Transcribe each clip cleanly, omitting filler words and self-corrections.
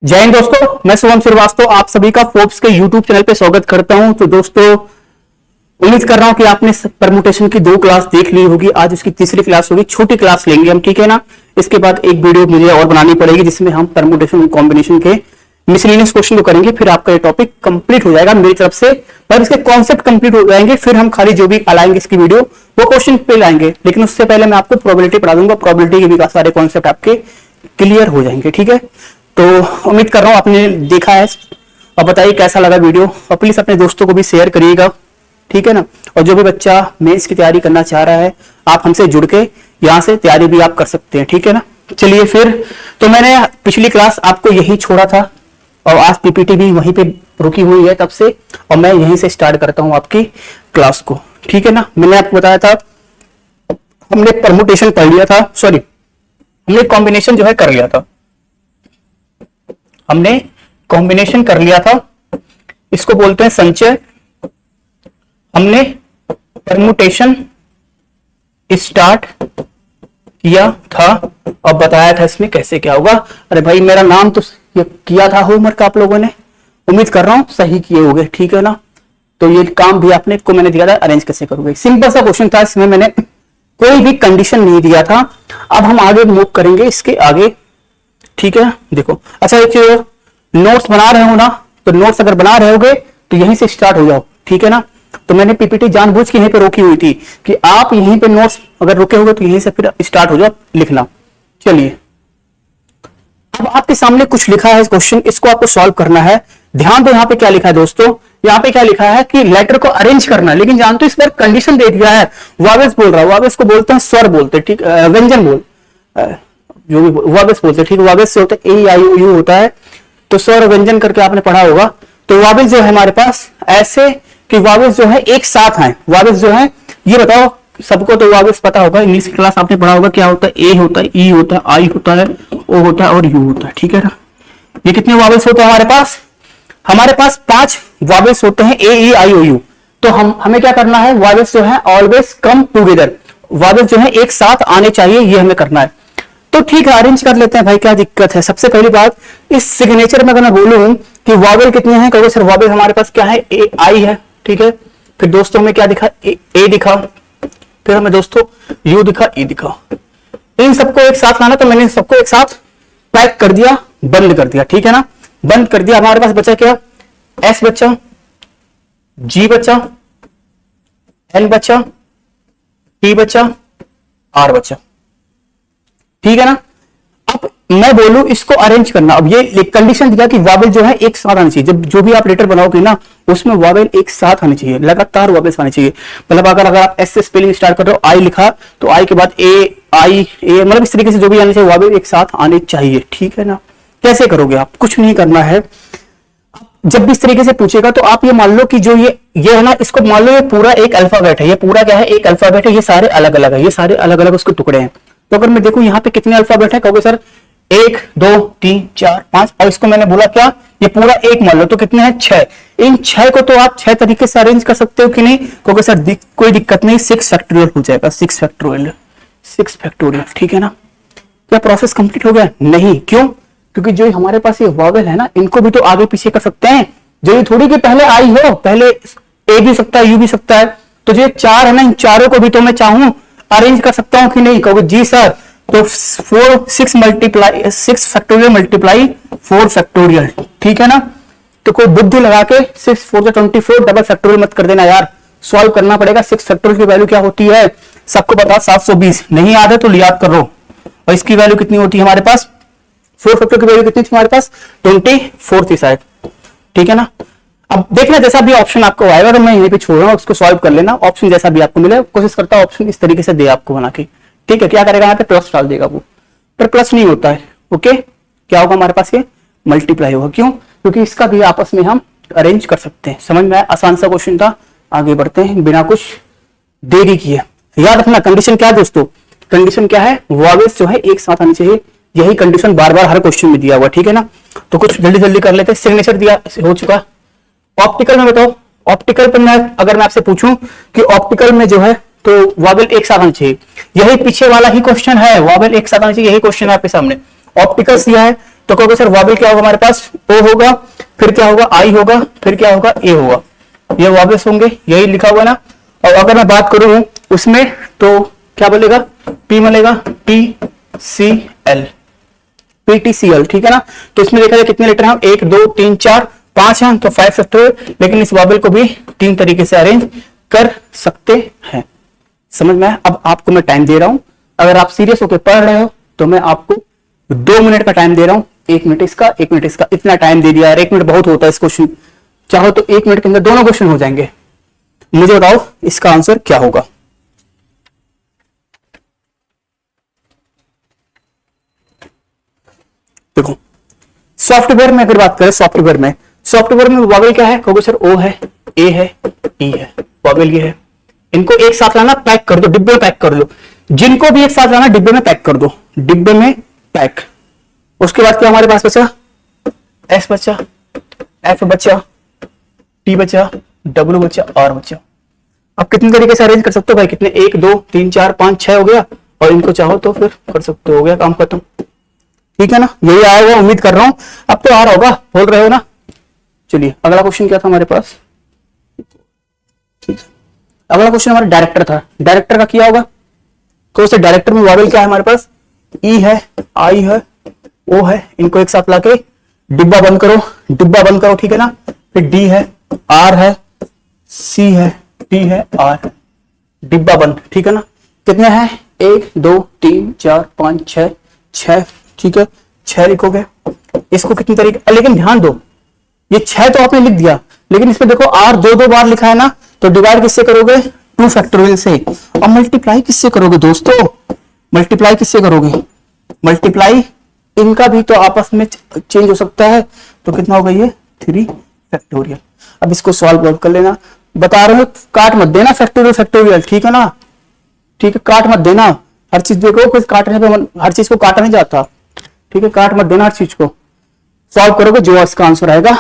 जय हिंद दोस्तों, मैं शुभम श्रीवास्तव आप सभी का फोर्ब्स के यूट्यूब चैनल पे स्वागत करता हूं। तो दोस्तों, उम्मीद कर रहा हूं कि आपने परमुटेशन की 2 क्लास देख ली होगी। आज उसकी तीसरी क्लास होगी, छोटी क्लास लेंगे हम, ठीक है ना। इसके बाद एक वीडियो मुझे और बनानी पड़ेगी जिसमें हम परमुटेशन और कॉम्बिनेशन के मिसलेनियस क्वेश्चन को करेंगे। फिर आपका ये टॉपिक कंप्लीट हो जाएगा मेरी तरफ से, पर इसके कॉन्सेप्ट कंप्लीट हो जाएंगे। फिर हम खाली जो भी लाएंगे इसकी वीडियो वो क्वेश्चन पे लाएंगे, लेकिन उससे पहले मैं आपको प्रोबेबिलिटी पढ़ा दूंगा। प्रोबेबिलिटी के भी सारे कॉन्सेप्ट आपके क्लियर हो जाएंगे, ठीक है। तो उम्मीद कर रहा हूं आपने देखा है, और बताइए कैसा लगा वीडियो, और प्लीज अपने दोस्तों को भी शेयर करिएगा, ठीक है ना। और जो भी बच्चा मेंस की तैयारी करना चाह रहा है, आप हमसे जुड़ के यहाँ से तैयारी भी आप कर सकते हैं, ठीक है ना। चलिए फिर, तो मैंने पिछली क्लास आपको यही छोड़ा था और आज पीपीटी भी वहीं पे रुकी हुई है तब से, और मैं यहीं से स्टार्ट करता हूं आपकी क्लास को, ठीक है ना। मैंने आपको बताया था हमने परमुटेशन पढ़ लिया था, सॉरी हमने कॉम्बिनेशन जो है कर लिया था, हमने कॉम्बिनेशन कर लिया था, इसको बोलते हैं संचय। हमने परमुटेशन स्टार्ट किया था और बताया था इसमें कैसे क्या होगा। अरे भाई, मेरा नाम तो ये किया था होमवर्क आप लोगों ने, उम्मीद कर रहा हूं सही किए होंगे, ठीक है ना। तो ये काम भी आपने को मैंने दिया था, अरेंज कैसे करोगे। सिंपल सा क्वेश्चन था, इसमें मैंने कोई भी कंडीशन नहीं दिया था। अब हम आगे मूव करेंगे इसके आगे, ठीक है। देखो, अच्छा एक नोट्स बना रहे हो ना, तो नोट्स अगर बना रहे होगे तो यहीं से स्टार्ट हो जाओ, ठीक है ना। तो मैंने पीपीटी जानबूझ के यहीं पे रोकी हुई थी कि आप यहीं पे नोट्स अगर रुके होगे तो यहीं से फिर स्टार्ट हो जाओ लिखना। चलिए, अब आपके सामने कुछ लिखा है क्वेश्चन, इसको आपको सॉल्व करना है। ध्यान दो यहाँ पे क्या लिखा है दोस्तों, यहाँ पे क्या लिखा है कि लेटर को अरेंज करना है, लेकिन जानते हो इस बार कंडीशन दे दिया है। वावेल्स बोल रहा है, वावेल्स को बोलते हैं स्वर बोलते हैं, ठीक, व्यंजन बोल, जो भी वावेल्स बोलते हैं, ठीक। वावेल्स से होता है ए आई यू होता है, तो स्वर व्यंजन करके आपने पढ़ा होगा। तो वावेल्स जो है हमारे पास ऐसे कि वावेल्स जो है एक साथ हैं। वावेल्स जो है, ये बताओ सबको तो वावेल्स पता होगा, इंग्लिश की क्लास आपने पढ़ा होगा, क्या होता है, ए होता है, ई होता है, आई होता है, ओ होता है और यू होता है, ठीक है ना। ये कितने वावेल्स होते हैं हमारे पास? हमारे पास 5 वावेल्स होते हैं, ए ई आई ओ यू। तो हमें क्या करना है, वावेल्स जो है ऑलवेज कम टूगेदर, वावेल्स जो है एक साथ आने चाहिए, ये हमें करना है। तो ठीक है, अरेंज कर लेते हैं भाई, क्या दिक्कत है। सबसे पहली बात, इस सिग्नेचर में अगर मैं बोलूं कि वावेल कितने हैं, कहोगे सर वावेल हमारे पास क्या है, ए आई है, ठीक है। फिर दोस्तों में क्या दिखा, ए दिखा, फिर हमें दोस्तों यू दिखा, ई दिखा। इन सबको एक साथ लाना, तो मैंने सबको एक साथ पैक कर दिया, बंद कर दिया, ठीक है ना। बंद कर दिया। हमारे पास बचा क्या, एस बचा, जी बचा, एन बचा, टी बचा, आर बचा, ठीक है ना। अब मैं बोलूं इसको अरेंज करना, अब ये कंडीशन दिया कि वावेल जो है एक साथ आनी चाहिए। जब जो भी आप लेटर बनाओगे ना, उसमें वावेल एक साथ आनी चाहिए, लगातार वावेल्स आनी चाहिए। मतलब अगर आप एस से स्पेलिंग स्टार्ट कर रहे हो, आई लिखा तो आई के बाद ए आई ए, मतलब इस तरीके से जो भी आनी चाहिए वावेल एक साथ आनी चाहिए, ठीक है ना। कैसे करोगे आप, कुछ नहीं करना है। जब भी इस तरीके से पूछेगा तो आप ये मान लो कि जो ये है ना, इसको मान लो ये पूरा एक अल्फाबेट है, ये पूरा क्या है, एक अल्फाबेट है, ये सारे अलग अलग है, ये सारे अलग अलग उसके टुकड़े हैं। तो अगर मैं देखूं यहाँ पे कितने अल्फाबेट है, कहोगे सर 1 2 3 4 5, और इसको मैंने बोला क्या, ये पूरा एक मान लो, तो कितने हैं 6। इन 6 को तो आप 6 तरीके से अरेंज कर सकते हो कि नहीं, कहोगे सर कोई दिक्कत नहीं, 6 फैक्टोरियल हो जाएगा, 6 फैक्टोरियल, 6 फैक्टोरियल, ठीक है ना। क्या प्रोसेस कंप्लीट हो गया? नहीं, क्यों? क्योंकि जो हमारे पास ये वावेल है ना, इनको भी तो आगे पीछे कर सकते हैं। जो ये थोड़ी कि पहले आई हो, पहले ए भी सकता है, यू भी सकता है। तो जो 4 है ना, इन चारों को भी तो मैं चाहूं अरेंज कर सकता हूं कि नहीं, कहोगे जी सर। तो 6 फैक्टोरियल मल्टीप्लाई 4 फैक्टोरियल, ठीक है ना। तो कोई बुद्धि लगा के 6 4 24 डबल फैक्टोरियल मत कर देना यार, सॉल्व करना पड़ेगा। 6 फैक्टोरियल की वैल्यू क्या होती है, सबको पता, 720। नहीं याद है तो याद कर लो। और इसकी वैल्यू कितनी होती है हमारे पास, 4 फैक्टोरियल की वैल्यू कितनी थी हमारे पास, 24 थी शायद, ठीक है ना। अब देखना जैसा भी ऑप्शन आपको आएगा, तो मैं यहीं पे छोड़ रहा हूं, उसको सॉल्व कर लेना। ऑप्शन जैसा भी आपको मिले, कोशिश करता हूं ऑप्शन इस तरीके से दे आपको बना के, ठीक है। क्या करेगा यहाँ पे, प्लस डाल देगा वो, पर प्लस नहीं होता है, ओके। क्या होगा हमारे पास, ये मल्टीप्लाई होगा। क्यों? क्योंकि इसका भी आपस में हम अरेंज कर सकते हैं। समझ में आया, आसान सा क्वेश्चन था। आगे बढ़ते हैं बिना कुछ देरी किए। याद रखना कंडीशन क्या है दोस्तों, कंडीशन क्या है, वावेल्स जो है एक साथ आनी चाहिए। यही कंडीशन बार बार हर क्वेश्चन में दिया हुआ, ठीक है ना। तो कुछ जल्दी जल्दी कर लेते हैं। सिग्नेचर दिया हो चुका। ऑप्टिकल में बताओ, ऑप्टिकल पर मैं अगर मैं आपसे पूछूं कि ऑप्टिकल में जो है तो वावेल एक साथ आना चाहिए, यही पीछे वाला ही क्वेश्चन है, वावेल एक साथ आना चाहिए, यही क्वेश्चन है आपके सामने। ऑप्टिकल्स दिया है, तो कहोगे सर वॉवेल क्या होगा हमारे पास, ओ होगा, फिर क्या होगा, आई होगा, फिर क्या होगा, ए होगा, ये वॉवेल्स होंगे, यही लिखा हुआ ना। और अगर मैं बात करूं उसमें तो क्या बोलेगा, पी मिलेगा, पी सी एल, पीटीसीएल, ठीक है ना। तो इसमें देखा जाए कितने लेटर हैं, 1 2 3 4 5 हैं, तो 5 फैक्टोरियल। लेकिन इस वॉवेल को भी 3 तरीके से अरेंज कर सकते हैं, समझ में आया। अब आपको मैं टाइम दे रहा हूं, अगर आप सीरियस होकर पढ़ रहे हो तो मैं आपको 2 मिनट का टाइम दे रहा हूं, 1 मिनट इसका, 1 मिनट इसका, इतना टाइम दे दिया यार, 1 मिनट बहुत होता है इस क्वेश्चन, चाहो तो 1 मिनट के अंदर दोनों क्वेश्चन हो जाएंगे। मुझे बताओ इसका आंसर क्या होगा। देखो सॉफ्टवेयर में अगर बात करें, सॉफ्टवेयर में वॉवेल क्या है, कहोगे सर ओ है, ए है, ई है, वॉवेल ये है। इनको एक साथ लाना, पैक कर दो, डिब्बे में पैक कर दो, जिनको भी एक साथ लाना डिब्बे में पैक कर दो, डिब्बे में पैक। उसके बाद क्या हमारे पास बचा, एस बचा, एफ बचा, टी बचा, डब्ल्यू बचा, आर बचा। अब कितने तरीके से अरेंज कर सकते हो भाई, कितने, 1 2 3 4 5 6 हो गया, और इनको चाहो तो फिर कर सकते हो, गया काम खत्म, ठीक है ना। यही आएगा उम्मीद कर रहा हूं, अब तो आ रहा होगा, बोल रहे हो ना। चलिए अगला क्वेश्चन क्या था हमारे पास, ठीक है, अगला क्वेश्चन हमारा डायरेक्टर था। डायरेक्टर का क्या होगा, तो से डायरेक्टर में वॉवेल क्या है हमारे पास, ई है, आई है, ओ है, इनको एक साथ लाके डिब्बा बंद करो, डिब्बा बंद करो, ठीक है ना। फिर डी है, आर है, सी है, टी है, आर है, डिब्बा बंद, ठीक है ना। कितने हैं, 1 2 3 4 5 6 6, ठीक है, 6 लिखोगे। इसको कितनी तरीके, लेकिन ध्यान दो ये 6 तो आपने लिख दिया, लेकिन इसमें देखो आर 2 बार लिखा है ना, तो डिवाइड किससे करोगे, 2 फैक्टोरियल से। और मल्टीप्लाई किससे करोगे दोस्तों, मल्टीप्लाई किससे करोगे, मल्टीप्लाई इनका भी तो आपस में चेंज हो सकता है, तो कितना होगा ये 3 फैक्टोरियल। अब इसको सॉल्व कर लेना, बता रहे हो काट मत देना फैक्टोरियल फैक्टोरियल, ठीक है ना, ठीक है, काट मत देना, हर चीज देखो कुछ काटने पे हर चीज को काटा नहीं जाता, ठीक है, काट मत देना हर चीज को। सॉल्व करोगे जो इसका आंसर आएगा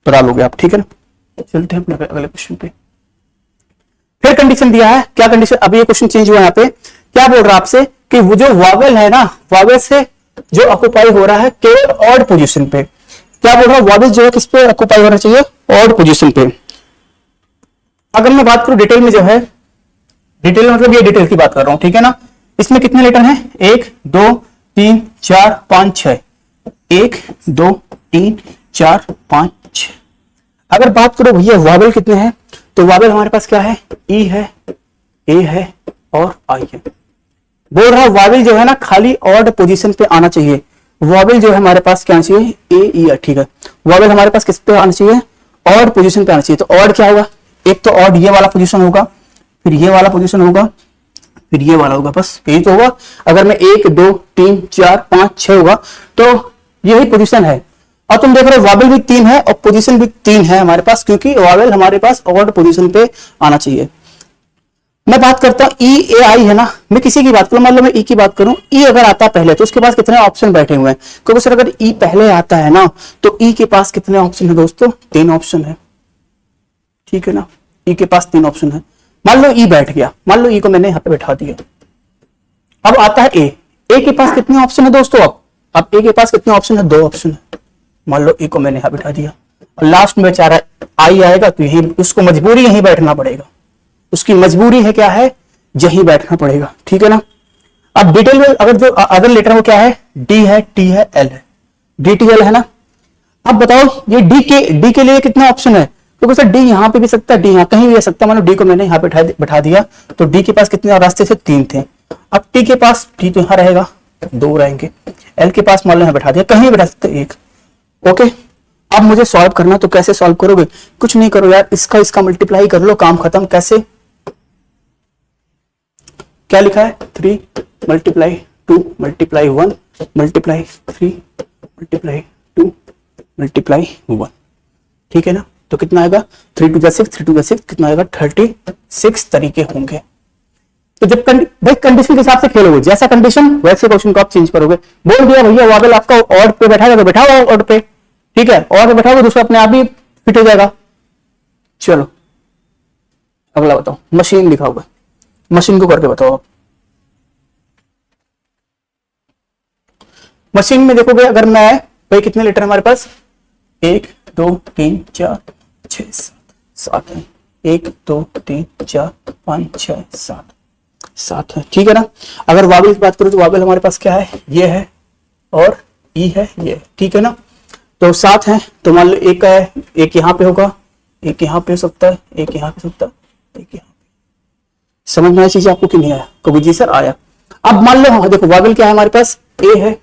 बता लोगे आप, ठीक है ना। चलते हैं अपने अगले क्वेश्चन पे। फिर कंडीशन दिया है, क्या कंडीशन, अभी ये क्वेश्चन चेंज हुआ, यहाँ पे क्या बोल रहा है आपसे कि वो जो वॉवेल है ना, वॉवेल से जो ऑक्युपाई हो रहा है केवल ऑड पोजीशन पे, क्या बोल रहा है, वॉवेल जो है किस पे ऑक्युपाई होना चाहिए, ऑड पोजीशन पे। अगर मैं बात करूं डिटेल में जो है, डिटेल मतलब ये डिटेल की बात कर रहा हूं, ठीक है ना। इसमें कितने लेटर हैं, 1 2 3 4 5 6, 1 2 3 4 5 6। अगर बात करो भैया वॉवेल कितने हैं, तो वॉवेल हमारे पास क्या है, ई है, ए है और आई है। बोल रहा है वॉवेल जो है ना खाली ऑड पोजीशन पे आना चाहिए, वॉवेल जो है हमारे पास क्या आना चाहिए, ए ई है, ठीक है। वॉवेल हमारे पास किस पे आना चाहिए, ऑड पोजीशन पे आना चाहिए। तो ऑड क्या होगा, एक तो ऑड ये वाला पोजीशन होगा, फिर ये वाला पोजीशन होगा, फिर ये वाला होगा, बस यही तो होगा। अगर मैं 1 2 3 4 5 6 होगा तो यही पोजीशन है। और तुम देख रहे हो वॉवेल भी 3 है और पोजीशन भी 3 है हमारे पास, क्योंकि वॉवेल हमारे पास ऑड पोजीशन पे आना चाहिए। मैं बात करता हूं ई ए आई है ना, मैं किसी की बात करूं, मतलब मैं ई की बात करूं, ई अगर आता पहले तो उसके पास कितने ऑप्शन बैठे हुए हैं, क्योंकि सर अगर ई पहले आता है ना तो ई के पास कितने ऑप्शन है दोस्तों, 3 ऑप्शन है, ठीक है ना। ई के पास 3 ऑप्शन है। मान लो ई बैठ गया, मान लो ई को मैंने यहां पे बैठा दिया, अब आता है ए, ए के पास कितने ऑप्शन है दोस्तों, अब ए के पास कितने ऑप्शन है, 2 ऑप्शन है। मान लो ए को मैंने यहां बैठा दिया और लास्ट में बेचारा आई आएगा तो यही उसको मजबूरी यहीं बैठना पड़ेगा, उसकी मजबूरी है क्या है, यहीं बैठना पड़ेगा, ठीक है ना। अब डिटेल में अगर जो अदर लेटर वो क्या है, डी है, टी है, एल है, डी टी एल है ना। अब बताओ ये डी के लिए कितना ऑप्शन है, क्योंकि सर डी यहाँ पे भी सकता है, डी यहाँ कहीं भी आ सकता है। मान लो डी को मैंने यहाँ पे बैठा दिया तो डी के पास कितने रास्ते थे, 3 थे। अब टी के पास, टी तो यहाँ रहेगा, 2 रहेंगे। एल के पास मान लो यहाँ बैठा दिया, कहीं बैठा सकते 1, ओके। अब मुझे सॉल्व करना, तो कैसे सॉल्व करोगे, कुछ नहीं करो यार, इसका मल्टीप्लाई कर लो, काम खत्म। कैसे, क्या लिखा है, 3 multiply 2 multiply 1 multiply 3 multiply 2 multiply 1, ठीक है ना। तो कितना आएगा, 3 2 6, 3 2 6, कितना आएगा, 36 तरीके होंगे। तो जब भाई कंडीशन के हिसाब से खेलोगे, जैसा कंडीशन वैसे क्वेश्चन को आप चेंज करोगे। बोल दिया भैया वॉवेल आपका ऑड पे बैठा तो बैठाओ ऑड पे, ठीक है, ऑड पे बैठाओगे दूसरा अपने आप ही फिट हो जाएगा। चलो अगला बताओ, मशीन लिखा हुआ, मशीन को करके बताओ। मशीन में देखोगे अगर मैं, भाई कितने लीटर हमारे पास, 1 2 3 4 6 7 है, 1 2 3 4 5 6 7 है, ठीक है ना। अगर वावेल की बात करूं तो वावेल हमारे पास क्या है, ये है और ई है, ये, ठीक है ना। तो 7 है, तो मान लो एक है, एक यहाँ पे होगा, एक यहाँ पे हो सकता है, एक यहाँ पे हो सकता है, एक यहाँ पे। समझ में आया चीज आपको कि नहीं आया? कभी जी सर आया। अब मान लो देखो वावेल क्या है हमारे पास, ए है,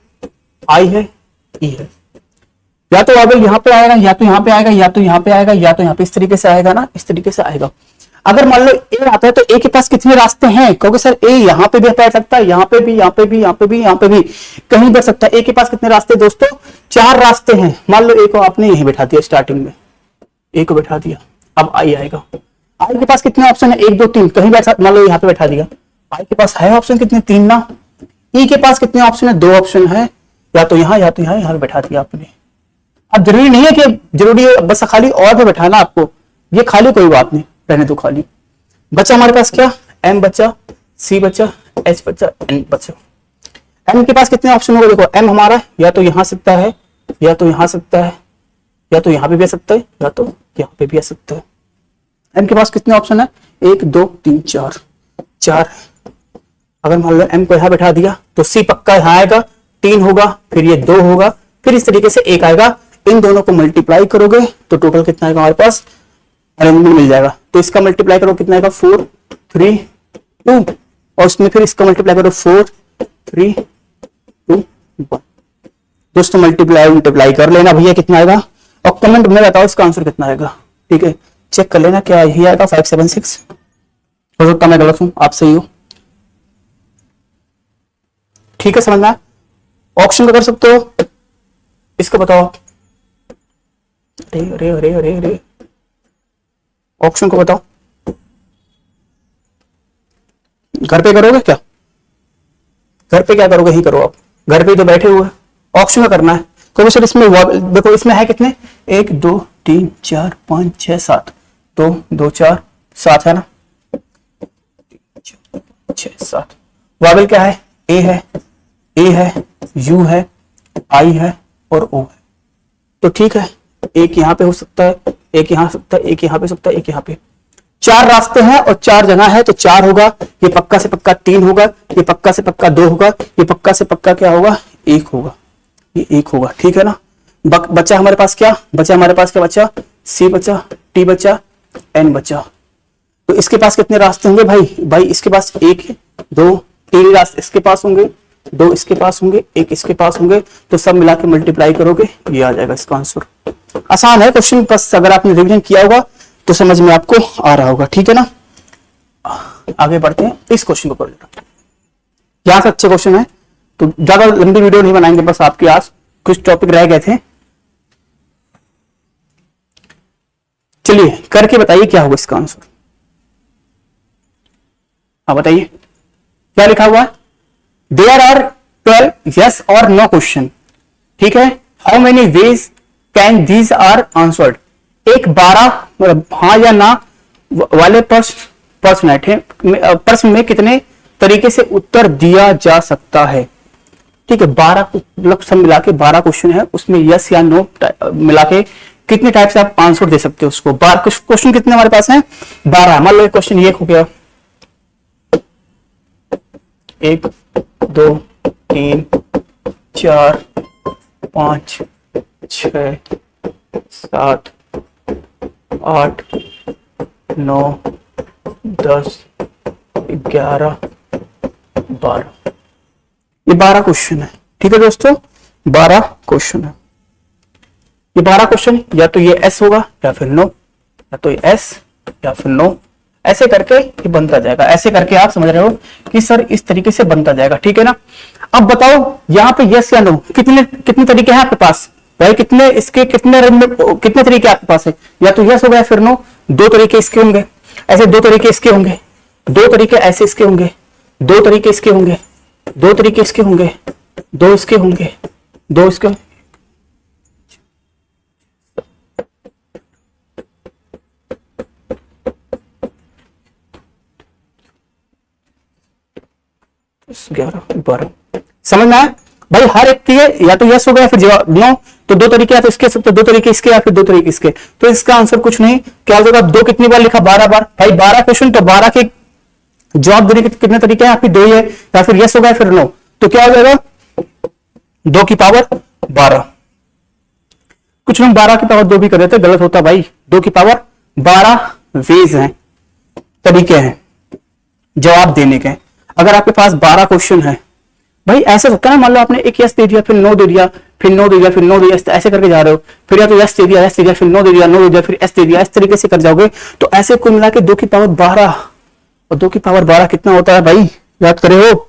आई है, ई है। या तो वावेल यहाँ पे आएगा, या तो यहाँ पे आएगा, या तो यहाँ पे आएगा, या तो यहाँ पे, इस तरीके से आएगा ना, इस तरीके से आएगा। अगर मान लो ए आता है तो ए के पास कितने रास्ते हैं, क्योंकि सर ए यहाँ पे भी बैठ सकता है, यहाँ पे भी, यहाँ पे भी, यहाँ पे भी, यहाँ पे भी, कहीं बैठ सकता है। ए के पास कितने रास्ते दोस्तों, 4 रास्ते हैं। मान लो ए को आपने यहीं बैठा दिया, स्टार्टिंग में ए को बैठा दिया, अब आई आएगा। आई के पास कितने ऑप्शन है, 1 2 3, कहीं बैठ, मान लो यहाँ पे बैठा दिया। आई के पास है ऑप्शन कितने, 3 ना। ई के पास कितने ऑप्शन है, 2 ऑप्शन है, या तो यहाँ, या तो यहाँ, यहाँ पे बैठा दिया आपने। अब जरूरी नहीं है कि जरूरी है बस खाली और पे बैठाना आपको, ये खाली कोई बात नहीं, रहने दो खाली। बचा हमारे पास क्या, एम बचा, सी बचा, एच बचा, एन बचा। एम के पास कितने ऑप्शन होगा, देखो एम हमारा या तो यहां सकता है, या तो यहां सकता है, या तो यहां पे भी आ सकता है, या तो यहां पे भी आ सकता है। एम के पास कितने ऑप्शन है, 1 2 3 4। अगर मान लो एम को यहां बैठा दिया तो सी पक्का यहां आएगा, 3 होगा, फिर ये 2 होगा, फिर इस तरीके से 1 आएगा। इन दोनों को मल्टीप्लाई करोगे तो टोटल कितना आएगा हमारे पास, अरेंजमेंट मिल जाएगा। तो इसका मल्टीप्लाई करो कितना आएगा, 4 3 2, और उसमें फिर इसका मल्टीप्लाई करो 4 3 2 1। दोस्तों मल्टीप्लाई कर लेना भैया कितना आएगा, और कमेंट में बताओ इसका आंसर कितना आएगा, ठीक है। चेक कर लेना क्या यही आएगा 576, हो सकता मैं गलत हूं, आप सही हो, ठीक है। समझना ऑप्शन का कर सकते हो, इसका बताओ। अरे अरे अरे अरे अरे, ऑप्शन को बताओ, घर पे करोगे क्या, घर पे क्या करोगे, ही करो आप, घर पे तो बैठे हुए, ऑप्शन का करना है। तो सर इसमें देखो इसमें है कितने, 1 2 3 4 5 6 7, 2 2 4 7 है ना, 6 7। वावेल क्या है, ए है, यू है, आई है और ओ है। तो ठीक है, एक यहाँ पे हो सकता है, एक यहाँ सकता है, एक यहाँ पे सकता है, एक यहाँ पे। 4 रास्ते हैं और 4 जगह है, तो 4 होगा, ये पक्का से पक्का 3 होगा, ये पक्का से पक्का 2 होगा, ये पक्का से पक्का क्या होगा, 1 होगा, ये 1 होगा, ठीक है ना। बचा हमारे पास क्या बचा, हमारे पास क्या बचा, सी बचा, टी बचा, एन बचा। तो इसके पास कितने रास्ते होंगे भाई इसके पास 1 2 3 रास्ते इसके पास होंगे, 2 इसके पास होंगे, 1 इसके पास होंगे, तो सब मिला के मल्टीप्लाई करोगे ये आ जाएगा इसका आंसर। आसान है क्वेश्चन, बस अगर आपने रिवीजन किया होगा तो समझ में आपको आ रहा होगा, ठीक है ना। आगे बढ़ते हैं, इस क्वेश्चन को कर लेना, यहां से अच्छे क्वेश्चन है, तो ज्यादा लंबी वीडियो नहीं बनाएंगे, बस आपके आज कुछ टॉपिक रह गए थे। चलिए करके बताइए क्या होगा इसका आंसर, हाँ बताइए क्या लिखा हुआ है। देयर आर 12 यस और नो क्वेश्चन, ठीक है। How many ways can these are answered, एक 12 मतलब हाँ या ना वाले प्रश्न में कितने तरीके से उत्तर दिया जा सकता है, ठीक है। 12 मतलब सब मिला के 12 क्वेश्चन है, उसमें यस या नो मिला के कितने टाइप से आप आंसर दे सकते हो उसको। 12 क्वेश्चन कितने हमारे पास हैं, 12। मान लो क्वेश्चन ये हो गया, 1 2 3 4 5 6 7 8 9 10 11 12, ये 12 क्वेश्चन है, ठीक है दोस्तों, 12 क्वेश्चन है। ये 12 क्वेश्चन या तो ये एस होगा या फिर नो, या तो ये एस या फिर नो, ऐसे करके ये बनता जाएगा। ऐसे करके आप समझ रहे हो कि सर इस तरीके से बनता जाएगा, ठीक है ना। अब बताओ यहाँ पे यस या नो कितने तरीके हैं आपके पास भाई, कितने इसके कितने तरीके आपके पास है, या तो यस होगा या फिर नो। 2 तरीके इसके होंगे, ऐसे 2 तरीके इसके होंगे, 2 तरीके ऐसे इसके होंगे, 2 तरीके इसके होंगे, 2 तरीके इसके होंगे, 2 इसके होंगे, 2 इसके होंगे। ग्यारह 12 समझ में आया। भाई हर एक के या तो यस हो गया फिर जवाब नो, तो दो तरीके, या तो इसके, तो दो तरीके इसके या फिर दो तरीके इसके, तो इसका आंसर कुछ नहीं, क्या हो जाएगा, दो कितनी बार लिखा, 12 बार। भाई 12 क्वेश्चन, तो 12 के जवाब देने के कितने तरीके हैं, फिर दो ही है, या फिर यस हो गया फिर नो, तो क्या हो जाएगा 2 की पावर 12। कुछ लोग 12 की पावर 2 भी कर देते, गलत होता भाई, 2 की पावर 12 वेज हैं, तरीके हैं जवाब देने के। अगर आपके पास 12 क्वेश्चन है भाई, ऐसे होता है ना, मान लो आपने एक यस दे दिया, फिर नो दे दिया, फिर नो दे दिया, फिर नो दे दिया, ऐसे करके जा रहे हो, फिर या तो यस दे दिया, यस दे दिया, फिर नो दे दिया, नो दे दिया, फिर एस दे दिया, इस तरीके से कर जाओगे, तो ऐसे कुल मिला के 2 की पावर 12, और 2 की पावर 12 कितना होता है भाई, याद करे हो,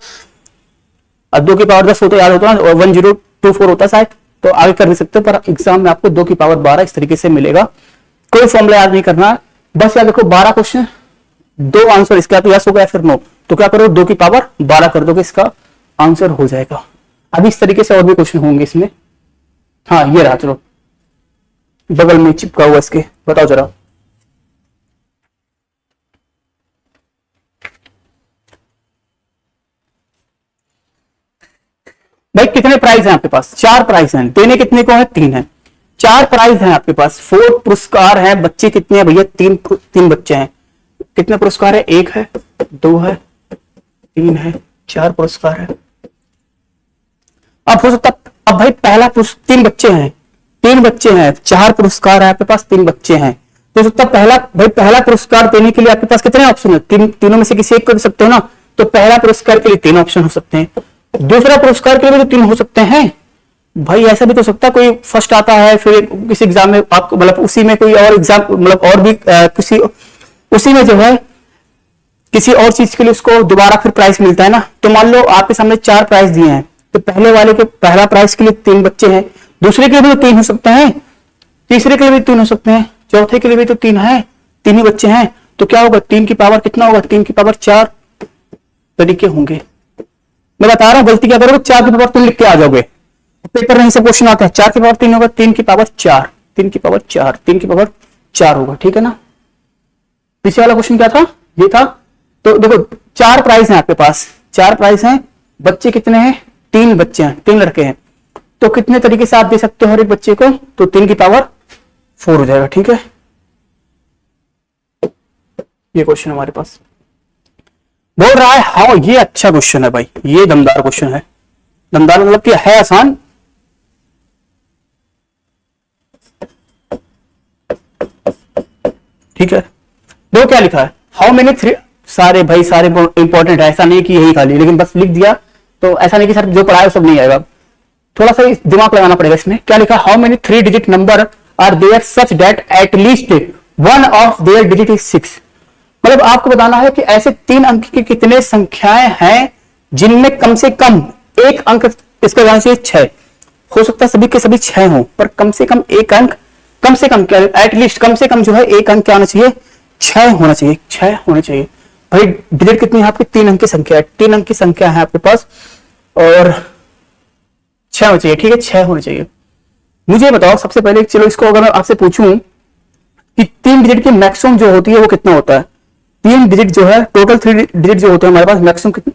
अब 2 की पावर 10 होता है, याद होता है, और 1024 होता है शायद, तो आगे कर नहीं सकते, पर एग्जाम में आपको 2 की पावर 12 इस तरीके से मिलेगा। कोई फॉर्मूला याद नहीं करना, बस याद देखो 12 क्वेश्चन, 2 आंसर, इसका तो यस हो गया फिर नो, तो क्या करो 2 की पावर 12 कर दोगे, इसका आंसर हो जाएगा। अभी इस तरीके से और भी क्वेश्चन होंगे इसमें। हाँ ये रहा, चलो बगल में चिपका हुआ इसके, बताओ जरा। भाई कितने प्राइज हैं आपके पास, 4 प्राइज हैं, देने कितने को है, 3 है, 4 प्राइज हैं आपके पास, 4 पुरस्कार हैं, बच्चे कितने हैं भैया, 3 बच्चे हैं, कितने पुरस्कार है, 1 है, 2 है, 3 है, 4 पुरस्कार है। अब हो सकता, अब भाई पहला 3 बच्चे हैं, 3 बच्चे हैं, 4 पुरस्कार है आपके पास, 3 बच्चे हैं, तो हो सकता पहला, भाई पहला पुरस्कार देने के लिए आपके पास कितने ऑप्शन है, तीनों में से किसी एक को दे सकते हो ना, तो पहला पुरस्कार के लिए 3 ऑप्शन हो सकते हैं, दूसरा पुरस्कार के लिए भी तो 3 हो सकते हैं। भाई ऐसा भी तो सकता है कोई फर्स्ट आता है, फिर किसी एग्जाम में आपको, मतलब उसी में कोई और एग्जाम, मतलब और भी किसी उसी में जो है किसी और चीज के लिए उसको दोबारा फिर प्राइज मिलता है ना। तो मान लो आपके सामने 4 प्राइज दिए हैं, तो पहले वाले के पहला प्राइज के लिए 3 बच्चे हैं, दूसरे के लिए भी तो 3 हो सकते हैं, तीसरे के लिए भी 3 हो सकते हैं, चौथे के लिए भी तो 3 है, 3 ही बच्चे हैं, तो क्या होगा 3 की पावर कितना होगा, 3 की पावर 4 तरीके होंगे। मैं बता रहा हूं, गलती क्या करोगे, 4 की पावर 3 लिख के आ जाओगे, पेपर में से क्वेश्चन आता है, 4 की पावर 3 होगा, 3 की पावर 4, 3 की पावर 4, 3 की पावर 4 होगा, ठीक है ना। पीछे वाला क्वेश्चन क्या था, ये था। तो देखो 4 प्राइज हैं आपके पास, 4 प्राइज हैं, बच्चे कितने हैं, 3 बच्चे हैं, 3 लड़के हैं, तो कितने तरीके से आप दे सकते हो हर एक बच्चे को, तो 3 की पावर 4 हो जाएगा, ठीक है। ये क्वेश्चन हमारे पास बोल रहा है, हाँ ये अच्छा क्वेश्चन है भाई, ये दमदार क्वेश्चन है, दमदार मतलब कि है आसान। ठीक है, देखो क्या लिखा है, हाउ मेनी 3, सारे भाई सारे इंपॉर्टेंट है, ऐसा नहीं कि यही खाली, लेकिन बस लिख दिया तो ऐसा नहीं कि सर जो पढ़ाया सब नहीं आएगा, थोड़ा सा दिमाग लगाना पड़ेगा इसमें। क्या लिखा, how many 3 digit number are there such that at least one of their digit is 6। मतलब आपको बताना है कि ऐसे 3 अंक की कितने संख्याएं हैं जिनमें कम से कम एक अंक, इसका आंसर चाहिए 6, हो सकता है सभी के सभी 6 हो, पर कम से कम एक अंक, कम से कम क्या, एटलीस्ट कम से कम जो है एक अंक क्या होना चाहिए, 6 होना चाहिए, 6 होने चाहिए। भाई डिजिट कितनी है आपकी, 3 अंक की संख्या है, 3 अंक की संख्या है आपके पास, और 6 होना चाहिए, ठीक है, 6 होने चाहिए। मुझे बताओ सबसे पहले, चलो इसको अगर मैं आपसे पूछूं कि 3 डिजिट की मैक्सिमम जो होती है वो कितना होता है, 3 डिजिट जो है, टोटल 3 डिजिट जो होते हैं हमारे पास मैक्सिमम कितने,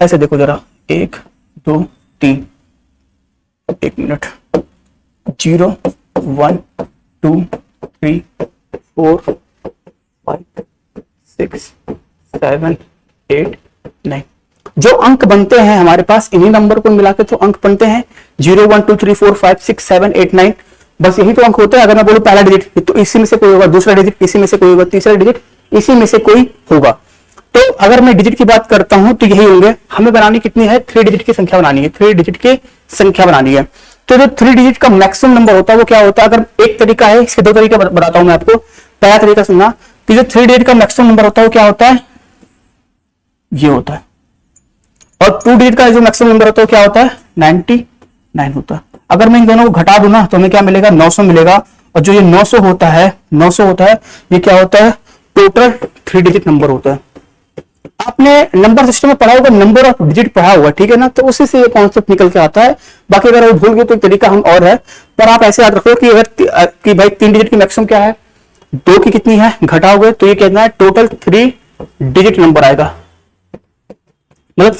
ऐसे देखो जरा, 1 2 3, 1 मिनट, 0 1 2 3 4 5 6 7 8 9, जो अंक बनते हैं हमारे पास इन्हीं नंबर को मिलाकर तो अंक बनते हैं, 0 1 2 3 4 5 6 7 8 9, बस यही तो अंक होते हैं। अगर मैं बोलूं पहला डिजिट तो इसी में से कोई होगा, दूसरा डिजिट इसी में से कोई होगा, तीसरा डिजिट इसी में से कोई होगा। तो अगर मैं डिजिट की बात करता हूं तो यही होंगे। हमें बनानी कितनी है, 3 डिजिट की संख्या बनानी है, 3 डिजिट की संख्या बनानी है। तो जो 3 डिजिट का मैक्सिमम नंबर होता है वो क्या होता है, अगर एक तरीका है, इसके 2 तरीके बताता हूं मैं आपको। पहला तरीका सुनना कि जो 3 डिजिट का मैक्सिमम नंबर होता है वो क्या होता है, ये होता है, और 2 डिजिट का जो मैक्सिमम नंबर होता है वो क्या होता है, 99 होता है। अगर मैं इन दोनों को घटा दूं ना तो हमें क्या मिलेगा, 900 मिलेगा, और जो ये 900 होता है, 900 होता है, ये क्या होता है, टोटल 3 डिजिट नंबर होता है। आपने नंबर सिस्टम में पढ़ा होगा, नंबर ऑफ डिजिट पढ़ा होगा, ठीक है ना, तो उसी से ये कॉन्सेप्ट निकल के आता है। बाकी अगर वो भूल गए तो एक तरीका हम और है, पर आप ऐसे याद रखो कि अगर कि भाई 3 डिजिट की मैक्सिमम क्या है, 2 की कितनी है, घटाओगे तो ये कहना है टोटल 3 डिजिट नंबर आएगा। मतलब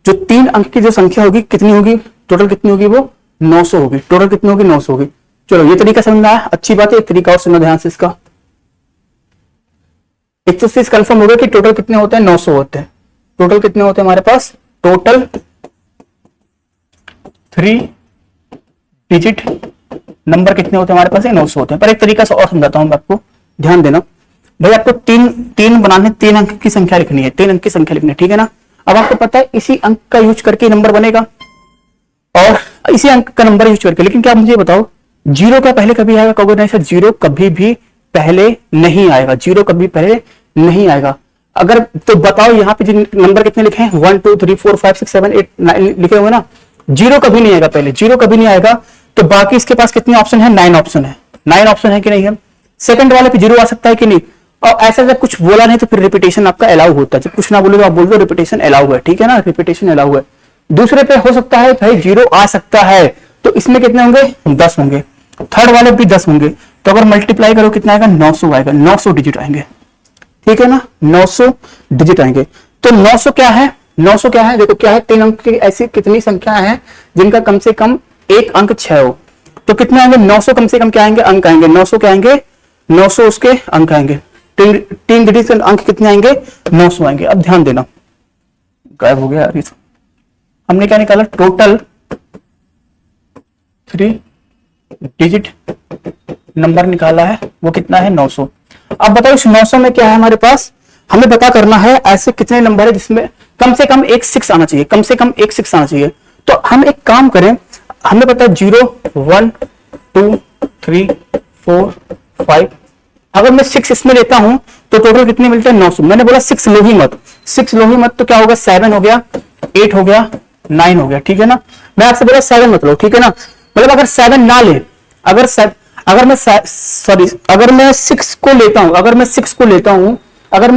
जो 3 अंक की जो संख्या होगी कितनी होगी, टोटल कितनी होगी वो 900 होगी, टोटल कितनी होगी 900 होगी। चलो ये तरीका समझ में आया, अच्छी बात है। एक तरीका और सुनो ध्यान से इसका। एक तो चीज कंफर्म हो गया कि टोटल कितने होते हैं 900 होते हैं। टोटल कितने होते हैं हमारे पास, टोटल 3 डिजिट नंबर कितने होते हैं हमारे पास, 900 होते हैं। पर एक तरीका से और समझाता हूं मैं आपको, ध्यान देना भाई। आपको तीन बनाने, 3 अंक की संख्या लिखनी है, 3 अंक की संख्या लिखनी है, ठीक है ना। अब आपको पता है इसी अंक का यूज करके नंबर बनेगा और इसी अंक का नंबर यूज करके। लेकिन क्या मुझे बताओ, जीरो का पहले कभी आएगा? कहोगे नहीं सर, जीरो कभी भी पहले नहीं आएगा, जीरो कभी पहले नहीं आएगा। अगर तो बताओ यहाँ पे नंबर कितने लिखे हैं, 1 2 3 4 5 6 7 8 9 लिखे हुए ना, जीरो कभी नहीं आएगा पहले, जीरो कभी नहीं आएगा। तो बाकी इसके पास कितने ऑप्शन है, 9 ऑप्शन है। 9 ऑप्शन है कि नहीं है? सेकंड वाले पे जीरो आ सकता है कि नहीं? और ऐसा जब कुछ बोला नहीं तो फिर रिपीटेशन आपका अलाउ होता है। जब कुछ ना बोले तो आप बोल दो रिपीटेशन अलाउ है, ठीक है ना, रिपीटेशन अलाउ है। दूसरे पे हो सकता है भाई जीरो आ सकता है, तो इसमें कितने होंगे, 10 होंगे। थर्ड वाले भी 10 होंगे। तो अगर मल्टीप्लाई करो कितना आएगा, 900 आएगा, 900 डिजिट आएंगे, ठीक है ना, 900 डिजिट आएंगे। तो 900 क्या है, 900 क्या है, देखो क्या है, 3 अंक की ऐसी कितनी संख्या है जिनका कम से कम एक अंक 6 हो। तो कितने आएंगे, 900 कम से कम क्या आएंगे, अंक आएंगे। 900 क्या आएंगे, 900 उसके अंक आएंगे। 3 डिजिट अंक कितने आएंगे, 900 आएंगे। अब ध्यान देना, गायब हो गया यार, हमने क्या निकाला, टोटल 3 डिजिट नंबर निकाला है, वो कितना है, 900। अब बताओ इस 900 में क्या है हमारे पास, हमें पता करना है ऐसे कितने नंबर है जिसमें कम से कम एक 6 आना चाहिए, कम से कम एक 6 आना चाहिए। तो हम एक काम करें, हमें पता है 0 1 2 3 4 5, अगर मैं 6 इसमें लेता हूं तो टोटल कितने मिलते हैं, 900। मैंने बोला 6 लो ही मत, 6 लो ही मत, तो क्या होगा, 7 हो गया, 8 हो गया, 9 हो गया, ठीक है ना। मैं आपसे बोला 7 मत लो, ठीक है ना। मतलब अगर 7 ना ले, अगर मैं 6 को लेता हूं, अगर मैं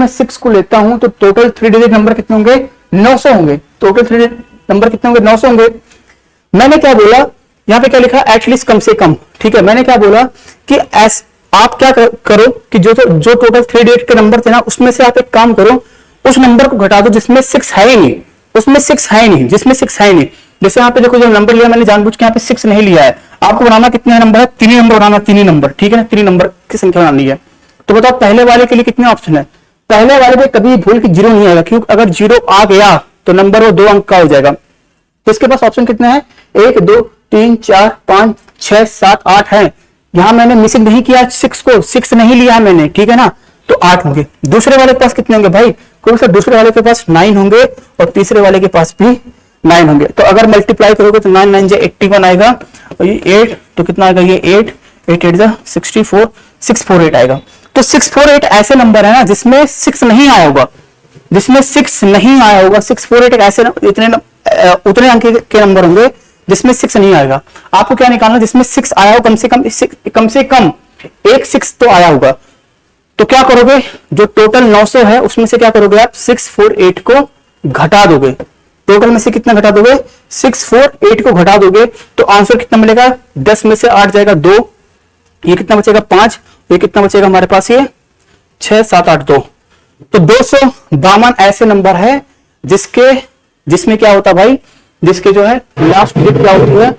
6 को लेता हूं तो टोटल 3 डिजिट नंबर कितने होंगे, 900 होंगे। टोटल 3 डिजिट नंबर कितने होंगे, 900 होंगे। मैंने क्या बोला, यहां पे क्या लिखा, एटलीस्ट, कम से कम, ठीक है। मैंने क्या बोला कि आप क्या करो कि जो टोटल 3 डिजिट के नंबर थे ना, उसमें से आप एक काम करो, उस नंबर को घटा दो जिसमें 6 है ही नहीं, उसमें 6 है ही नहीं, जिसमें 6 है ही नहीं। जैसे यहाँ पे देखो, जो नंबर लिया मैंने जानबूझ के यहाँ पे 6 नहीं लिया है। आपको बनाना कितने नंबर है, 3 नंबर बनाना, 3 नंबर, ठीक है ना, 3 नंबर की संख्या बनानी है। तो बताओ पहले वाले के लिए कितने ऑप्शन है, पहले वाले पे कभी भूल के जीरो नहीं आएगा, क्योंकि अगर जीरो आ गया तो नंबर वो 2 अंक का हो जाएगा। तो इसके पास ऑप्शन कितने हैं, 1 2 3 4 5 6 7 8 है। यहां मैंने मिसिंग नहीं किया 6 को, 6 नहीं लिया है मैंने, ठीक है ना, तो 8 होंगे। दूसरे वाले के पास कितने होंगे भाई, कौन सा, दूसरे वाले के पास 9 होंगे और तीसरे वाले के पास भी 9 होंगे। तो अगर मल्टीप्लाई करोगे तो 9 9 81 आएगा, और ये 8 तो कितना आएगा, ये 8 8 8 64 648 आएगा। तो 648 ऐसे नंबर है ना जिसमें 6 नहीं आया होगा, जिसमें 6 नहीं आया होगा। 648 ऐसे उतने अंक के नंबर होंगे जिसमें 6 नहीं आएगा। आपको क्या निकालना, जिसमें 6 आया हो, कम से कम एक 6 तो आया होगा। तो क्या करोगे, जो टोटल 900 है उसमें से क्या करोगे आप, 648 को घटा दोगे। टोटल में से कितना घटा दोगे, 648 को घटा दोगे तो आंसर कितना मिलेगा, 10 में से 8 जाएगा 2, ये कितना बचेगा 5, ये कितना बचेगा हमारे पास, ये 6 7 8 2। तो 252 ऐसे नंबर है जिसमें क्या होता भाई, जिसके जो है लास्ट डिजिट क्या होती है,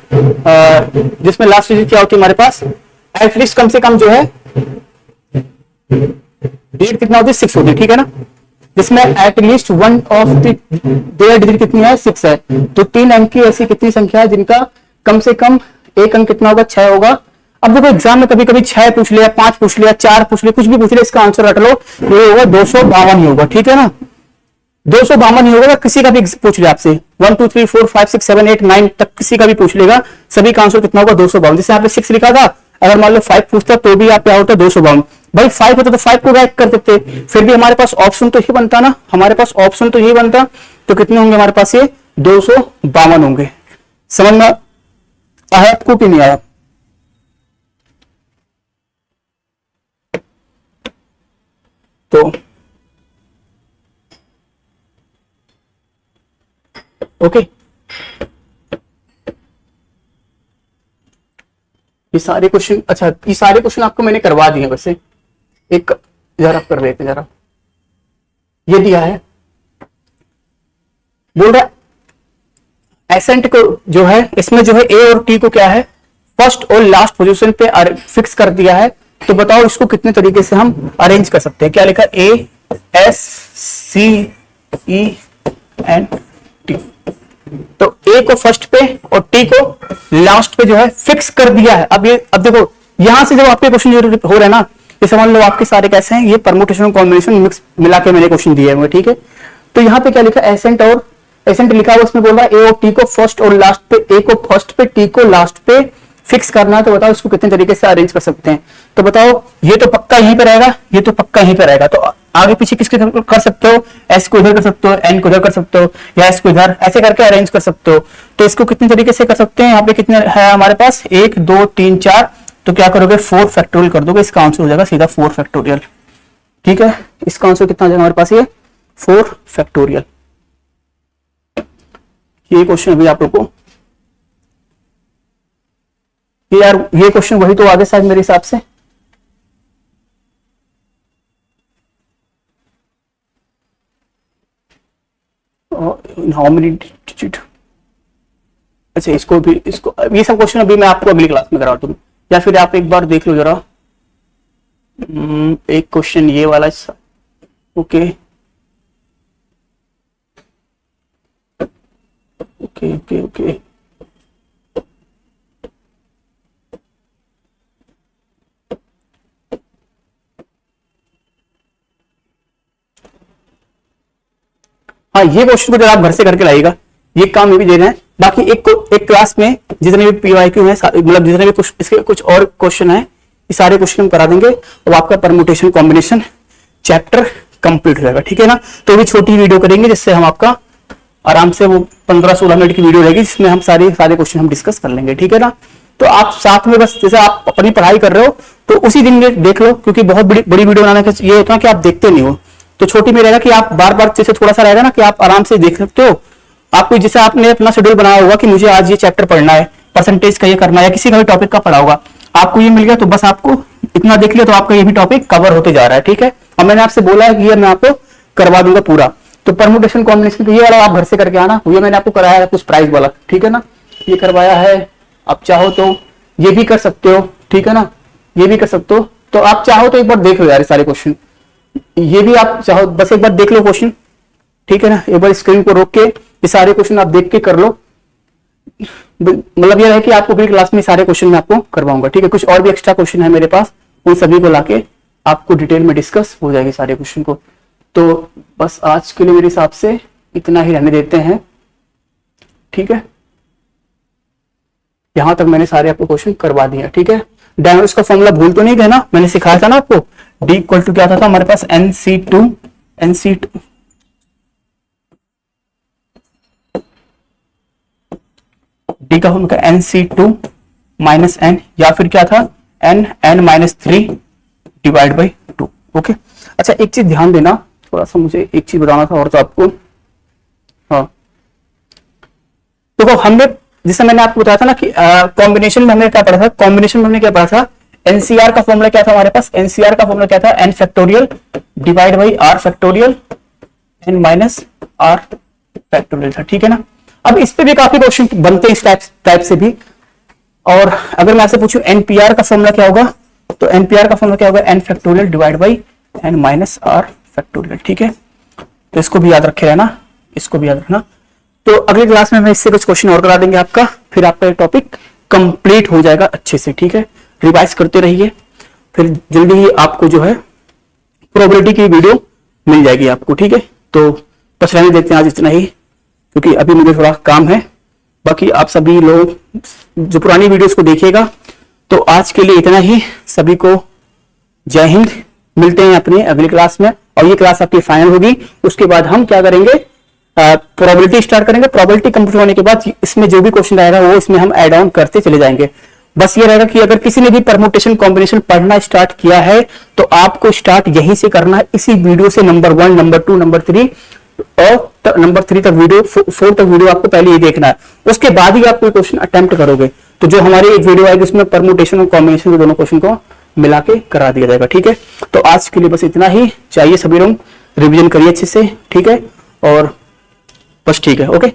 जिसमें लास्ट डिजिट क्या होती है हमारे पास, एटलीस्ट कम से कम जो है डिजिट कितना होती है, 6 होती है, ठीक है ना। जिसमें at least one of their digit कितनी है, 6 है। तो 3 अंक की ऐसी कितनी संख्या है जिनका कम से कम एक अंक कितना होगा, 6 होगा। अब देखो एग्जाम में कभी कभी 6 पूछ लिया, 5 पूछ लिया, 4 पूछ लिया, कुछ भी पूछ लिया, इसका आंसर रट लो, ये होगा 252 ही होगा, ठीक है ना। 252 ही होगा, किसी का भी पूछ लिया आपसे 1 2 3 4 5 6 7 8 9 तक किसी का भी पूछ लेगा, सभी का आंसर कितना होगा, 252। जैसे यहाँ पे 6 लिखा था, अगर मान लो 5 पूछता तो भी आप क्या होता, 252। भाई 5 होता तो 5 को गायब कर देते, फिर भी हमारे पास ऑप्शन तो ही बनता ना, हमारे पास ऑप्शन तो यही बनता। तो कितने होंगे हमारे पास, ये 252 होंगे। समझ में आया आपको कि नहीं आया। तो ओके, ये सारे क्वेश्चन, अच्छा ये सारे क्वेश्चन आपको मैंने करवा दिए। वैसे एक जरा कर रहे थे, जरा ये दिया है, बोल रहा एसेंट को जो है इसमें जो है ए और टी को क्या है फर्स्ट और लास्ट पोजीशन पे फिक्स कर दिया है। तो बताओ इसको कितने तरीके से हम अरेंज कर सकते हैं। क्या लिखा, A S C E N T. तो ए को फर्स्ट पे और टी को लास्ट पे जो है फिक्स कर दिया है। अब देखो यहां से जब आपके क्वेश्चन हो रहे हैं ना, ये समझ लो आपके सारे कैसे हैं, ये परमुटेशन कॉम्बिनेशन मिक्स मिला के मैंने क्वेश्चन दिए हुए, ठीक है। तो यहाँ पे क्या लिखा, एसेंट और एसेंट लिखा हुआ, उसमें बोल रहा है ए और टी को फर्स्ट और लास्ट पे, ए को फर्स्ट पे टी को लास्ट पे फिक्स करना है। तो बताओ इसको कितने तरीके से अरेंज कर सकते हैं। तो बताओ ये तो पक्का यहीं पे रहेगा, ये तो पक्का यहीं पे रहेगा। तो आगे पीछे किसके कर सकते हो, एस को इधर कर सकते हो, एन को इधर कर सकते हो, या एस को इधर, ऐसे करके अरेंज कर सकते हो। तो इसको कितने तरीके से कर सकते हैं, यहाँ पे कितने है हमारे पास, 1 2 3 4। तो क्या करोगे, 4 फैक्टोरियल कर दोगे, इसका आंसर हो जाएगा सीधा 4 फैक्टोरियल। ठीक है, इसका आंसर कितना आ जाएगा हमारे पास, ये 4 फैक्टोरियल। ये क्वेश्चन अभी आप लोग को, यार ये क्वेश्चन वही तो आगे शायद मेरे हिसाब से, हाउ मेनी डिजिट। अच्छा इसको भी, इसको ये सब क्वेश्चन अभी मैं आपको अगली क्लास में करा दूं, या फिर आप एक बार देख लो जरा। एक क्वेश्चन ये वाला, ओके ओके ओके ओके। हाँ ये क्वेश्चन को जरा आप घर से करके लाइएगा, ये काम ये भी दे रहे हैं। बाकी एक क्लास में जितने भी पीवाईक्यू है, मतलब जितने भी कुछ इसके कुछ और क्वेश्चन है, ये सारे क्वेश्चन हम करा देंगे और आपका परम्यूटेशन कॉम्बिनेशन चैप्टर कंप्लीट हो जाएगा। ठीक है ना। तो भी छोटी वीडियो करेंगे जिससे हम आपका आराम से वो 15-16 मिनट की वीडियो रहेगी, जिसमें हम सारे क्वेश्चन हम डिस्कस कर लेंगे। ठीक है ना। तो आप साथ में बस जैसे आप अपनी पढ़ाई कर रहे हो तो उसी दिन में देख लो, क्योंकि बहुत बड़ी वीडियो बनाने का ये होता है कि आप देखते नहीं हो। तो छोटी में रहेगा कि आप बार बार जैसे थोड़ा सा रहेगा ना कि आप आराम से देख सकते हो। आपको जैसे आपने अपना शेड्यूल बनाया होगा कि मुझे आज ये चैप्टर पढ़ना है, परसेंटेज का ये करना है, या किसी का भी टॉपिक का पढ़ा होगा, आपको ये मिल गया तो बस आपको इतना देख लिया तो आपका ये भी टॉपिक कवर होते जा रहा है। ठीक है। और मैंने आपसे बोला है कि ये मैं आपको करवा दूंगा पूरा। तो परम्यूटेशन कॉम्बिनेशन ये वाला आप घर से करके आना, ये मैंने आपको कराया है कुछ प्राइस वाला। ठीक है ना। ये करवाया है, आप चाहो तो ये भी कर सकते हो। ठीक है ना, ये भी कर सकते हो। तो आप चाहो तो एक बार देख लो यार सारे क्वेश्चन, ये भी आप चाहो बस एक बार देख लो क्वेश्चन। ठीक है ना, एक बार स्क्रीन को रोक के ये सारे क्वेश्चन आप देख के कर लो। मतलब ये है कि आपको अगली क्लास में सारे क्वेश्चन मैं आपको करवाऊंगा। ठीक है। कुछ और भी एक्स्ट्रा क्वेश्चन है मेरे पास, उन सभी को लाके आपको डिटेल में डिस्कस हो जाएगी सारे क्वेश्चन को। तो बस आज के लिए मेरे हिसाब से इतना ही रहने देते हैं। ठीक है, यहां तक मैंने सारे आपको क्वेश्चन करवा दिए। ठीक है। डायनेमिक्स का फॉर्मूला भूल तो नहीं गए ना, मैंने सिखाया था ना आपको। D इक्वल टू क्या था हमारे पास, NC2 D का फॉर्मूला NC2 माइनस n, या फिर क्या था n-3 डिवाइड बाई 2। ओके। अच्छा एक चीज ध्यान देना, थोड़ा सा मुझे एक चीज बताना था और तो आपको, हाँ देखो हमने जैसे मैंने आपको बताया था ना कि कॉम्बिनेशन में हमने क्या पढ़ा था, कॉम्बिनेशन में हमने क्या पढ़ा था, एनसीआर का फॉर्मूला क्या था हमारे पास, एनसीआर का फॉर्मूला क्या था, n factorial divide by r factorial n minus r factorial था। ठीक है ना। अब इस पे भी काफी क्वेश्चन बनते हैं इस टाइप से भी। और अगर मैं आपसे पूछूं एनपीआर का फॉर्मूला क्या होगा, तो एनपीआर का फॉर्मूला क्या होगा, n factorial divide by n minus r factorial. ठीक है। तो इसको भी याद रखे रहना, इसको भी याद रखना। तो अगली क्लास में मैं इससे कुछ क्वेश्चन और करा देंगे आपका, फिर आपका ये टॉपिक कंप्लीट हो जाएगा अच्छे से। ठीक है। रिवाइज करते रहिए, फिर जल्दी ही आपको जो है प्रोबेबिलिटी की वीडियो मिल जाएगी आपको। ठीक है। तो बस रहने देते हैं आज इतना ही, क्योंकि अभी मुझे थोड़ा काम है। बाकी आप सभी लोग जो पुरानी वीडियोस को देखिएगा। तो आज के लिए इतना ही, सभी को जय हिंद। मिलते हैं अपनी अगली क्लास में, और ये क्लास आपकी फाइनल होगी। उसके बाद हम क्या करेंगे, प्रोबेबिलिटी स्टार्ट करेंगे। प्रोबेबिलिटी कंप्लीट होने के बाद इसमें जो भी क्वेश्चन आएगा वो इसमें हम ऐड ऑन करते चले जाएंगे। बस ये रहेगा कि अगर किसी ने भी परम्यूटेशन कॉम्बिनेशन पढ़ना स्टार्ट किया है तो आपको स्टार्ट यहीं से करना है, इसी वीडियो से। नंबर 1, नंबर 2, नंबर 3 और नंबर 3 तक वीडियो, 4 तक वीडियो आपको पहले ये देखना है। उसके बाद ही आप कोई क्वेश्चन अटेम्प्ट करोगे तो जो हमारी एक वीडियो आएगी उसमें परम्यूटेशन और कॉम्बिनेशन के दोनों क्वेश्चन को मिला के करा दिया जाएगा। ठीक है। तो आज के लिए बस इतना ही चाहिए, सभी लोग रिविजन करिए अच्छे से। ठीक है। और बस ठीक है। ओके।